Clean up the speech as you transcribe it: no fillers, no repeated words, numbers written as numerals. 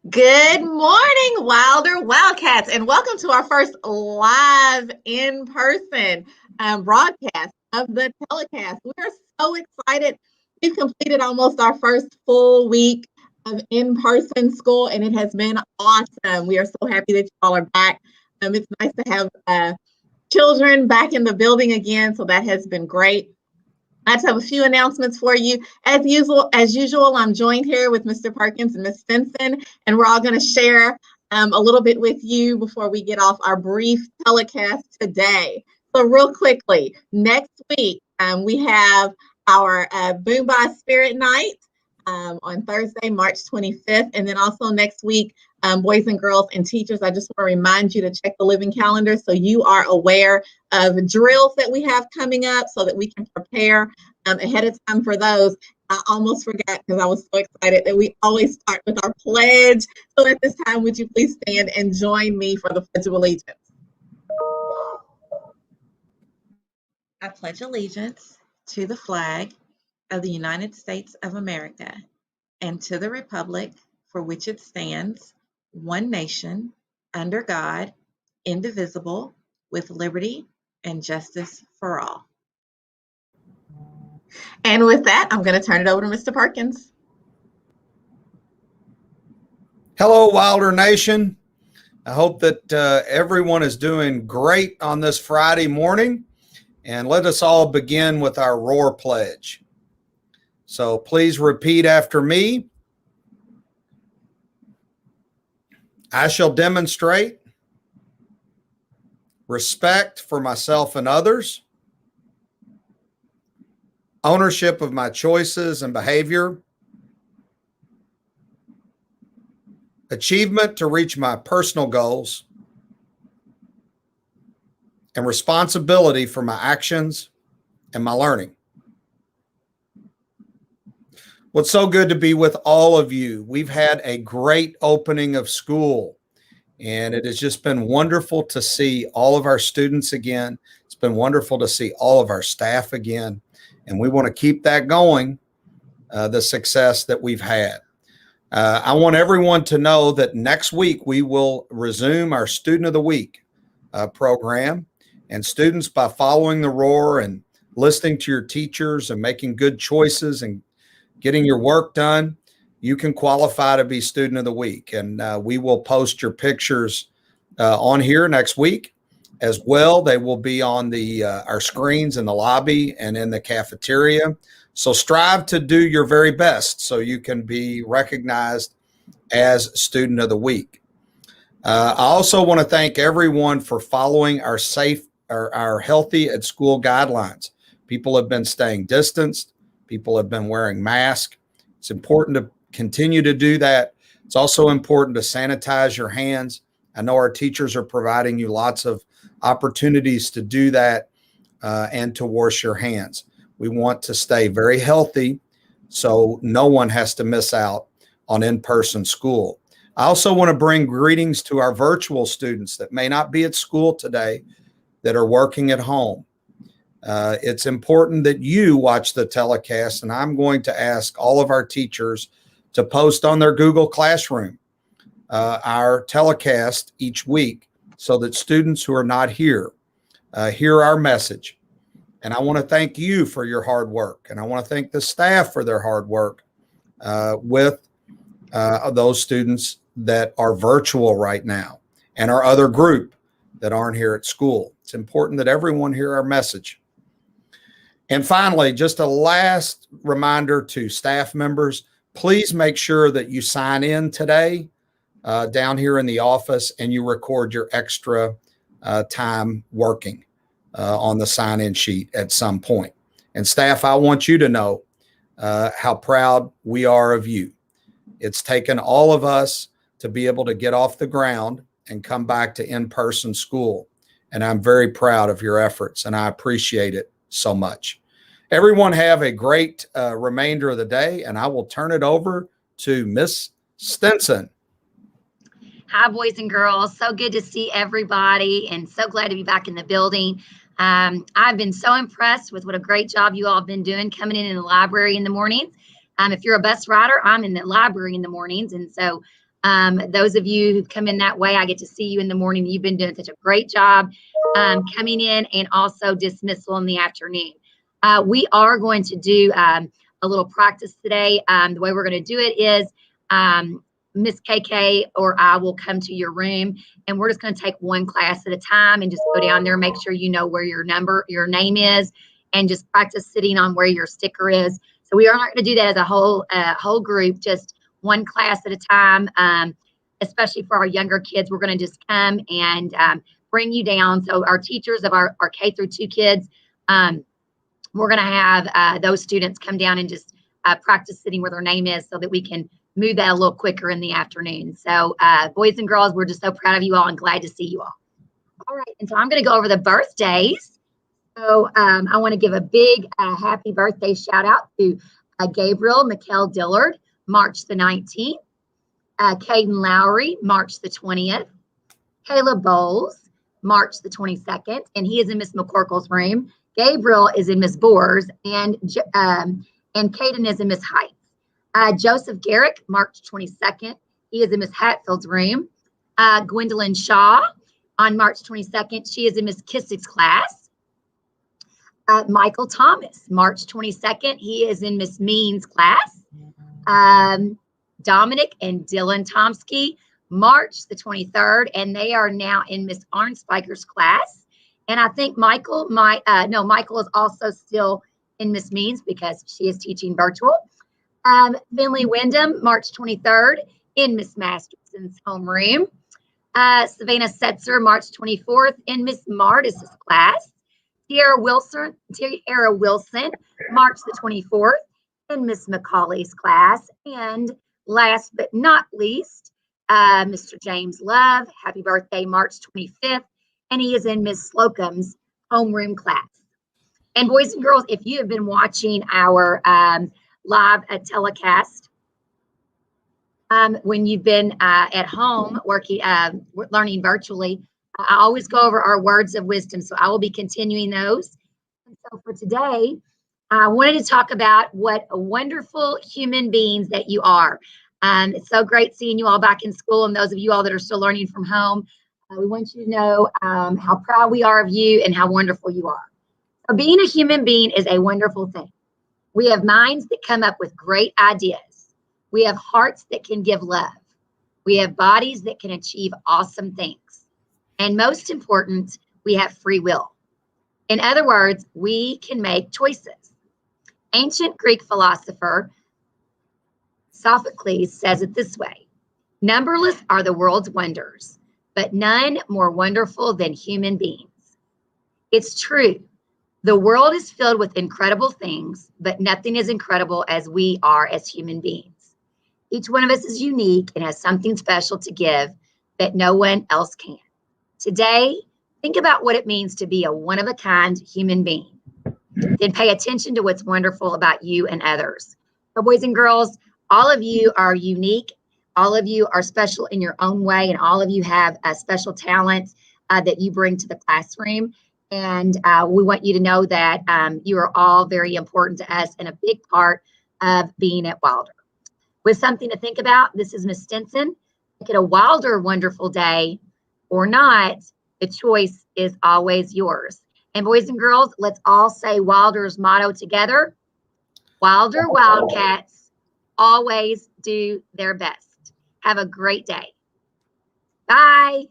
Good morning, Wilder Wildcats, and welcome to our first live in-person broadcast of the Telecast. We're so excited. We've completed almost our first full week of in-person school, and it has been awesome. We are so happy that you all are back. It's nice to have children back in the building again, so that has been great. I just have a few announcements for you. As usual, I'm joined here with Mr. Perkins and Ms. Stinson, and we're all going to share a little bit with you before we get off our brief telecast today. So real quickly, next week, we have our Boom by Spirit Night on Thursday, March 25th. And then also next week, boys and girls and teachers, I just want to remind you to check the living calendar so you are aware of drills that we have coming up so that we can prepare ahead of time for those. I almost forgot because I was so excited that we always start with our pledge. So at this time, would you please stand and join me for the Pledge of Allegiance? I pledge allegiance to the flag of the United States of America and to the republic for which it stands, one nation, under God, indivisible, with liberty and justice for all. And with that, I'm going to turn it over to Mr. Perkins. Hello, Wilder Nation. I hope that everyone is doing great on this Friday morning. And let us all begin with our roar pledge. So please repeat after me. I shall demonstrate respect for myself and others, ownership of my choices and behavior, achievement to reach my personal goals, and responsibility for my actions and my learning. Well, it's so good to be with all of you. We've had a great opening of school, and it has just been wonderful to see all of our students again. It's been wonderful to see all of our staff again, and we want to keep that going, the success that we've had. I want everyone to know that next week we will resume our Student of the Week program, and students, by following the roar and listening to your teachers and making good choices and getting your work done, you can qualify to be Student of the Week. And we will post your pictures on here next week as well. They will be on the our screens in the lobby and in the cafeteria. So strive to do your very best so you can be recognized as Student of the Week. I also want to thank everyone for following our healthy at school guidelines. People have been staying distanced. People have been wearing masks. It's important to continue to do that. It's also important to sanitize your hands. I know our teachers are providing you lots of opportunities to do that and to wash your hands. We want to stay very healthy so no one has to miss out on in-person school. I also want to bring greetings to our virtual students that may not be at school today, that are working at home. It's important that you watch the telecast, and I'm going to ask all of our teachers to post on their Google Classroom our telecast each week so that students who are not here hear our message. And I want to thank you for your hard work, and I want to thank the staff for their hard work with those students that are virtual right now and our other group that aren't here at school. It's important that everyone hear our message. And finally, just a last reminder to staff members, please make sure that you sign in today down here in the office and you record your extra time working on the sign-in sheet at some point. And staff, I want you to know how proud we are of you. It's taken all of us to be able to get off the ground and come back to in-person school. And I'm very proud of your efforts, and I appreciate it so much. Everyone have a great remainder of the day, and I will turn it over to Miss Stinson. Hi, boys and girls. So good to see everybody and so glad to be back in the building. I've been so impressed with what a great job you all have been doing coming in the library in the mornings. If you're a bus rider, I'm in the library in the mornings. And so Those of you who come in that way, I get to see you in the morning. You've been doing such a great job coming in, and also dismissal in the afternoon. We are going to do a little practice today. The way we're going to do it is Miss KK or I will come to your room, and we're just going to take one class at a time and just go down there, make sure you know where your name is, and just practice sitting on where your sticker is. So we are not going to do that as a whole group, just one class at a time. Especially for our younger kids, we're going to just come and bring you down. So our teachers of our K through 2 kids, we're going to have those students come down and just practice sitting where their name is so that we can move that a little quicker in the afternoon. So boys and girls, we're just so proud of you all and glad to see you all. All right, and so I'm going to go over the birthdays. So I want to give a big happy birthday shout out to Gabriel McKell Dillard, March the 19th. Caden Lowry, March the 20th. Caleb Bowles, March the 22nd, and he is in Miss McCorkle's room. Gabriel is in Miss Boers, and Caden is in Miss Heights. Joseph Garrick, March 22nd. He is in Miss Hatfield's room. Gwendolyn Shaw, on March 22nd. She is in Miss Kissick's class. Michael Thomas, March 22nd. He is in Miss Means' class. Dominic and Dylan Tomsky, March the 23rd, and they are now in Miss Arnspiker's class. And I think Michael is also still in Miss Means because she is teaching virtual. Finley Wyndham, March 23rd, in Miss Masterson's homeroom. Savannah Setzer, March 24th, in Miss Martis's class. Tierra Wilson, March the 24th, in Miss McCauley's class. And last but not least, Mr. James Love, happy birthday, March 25th, and he is in Miss Slocum's homeroom class. And boys and girls, if you have been watching our live telecast, when you've been at home working, learning virtually, I always go over our words of wisdom. So I will be continuing those. And so for today, I wanted to talk about what wonderful human beings that you are. It's so great seeing you all back in school, and those of you all that are still learning from home. We want you to know how proud we are of you and how wonderful you are. So being a human being is a wonderful thing. We have minds that come up with great ideas. We have hearts that can give love. We have bodies that can achieve awesome things. And most important, we have free will. In other words, we can make choices. Ancient Greek philosopher Sophocles says it this way: numberless are the world's wonders, but none more wonderful than human beings. It's true. The world is filled with incredible things, but nothing as incredible as we are as human beings. Each one of us is unique and has something special to give that no one else can. Today, think about what it means to be a one-of-a-kind human being. Then pay attention to what's wonderful about you and others. So boys and girls, all of you are unique. All of you are special in your own way, and all of you have a special talent that you bring to the classroom. And we want you to know that you are all very important to us and a big part of being at Wilder. With something to think about, this is Miss Stinson. Make it a Wilder wonderful day or not, the choice is always yours. And boys and girls, let's all say Wilder's motto together. Wilder Wildcats always do their best. Have a great day. Bye.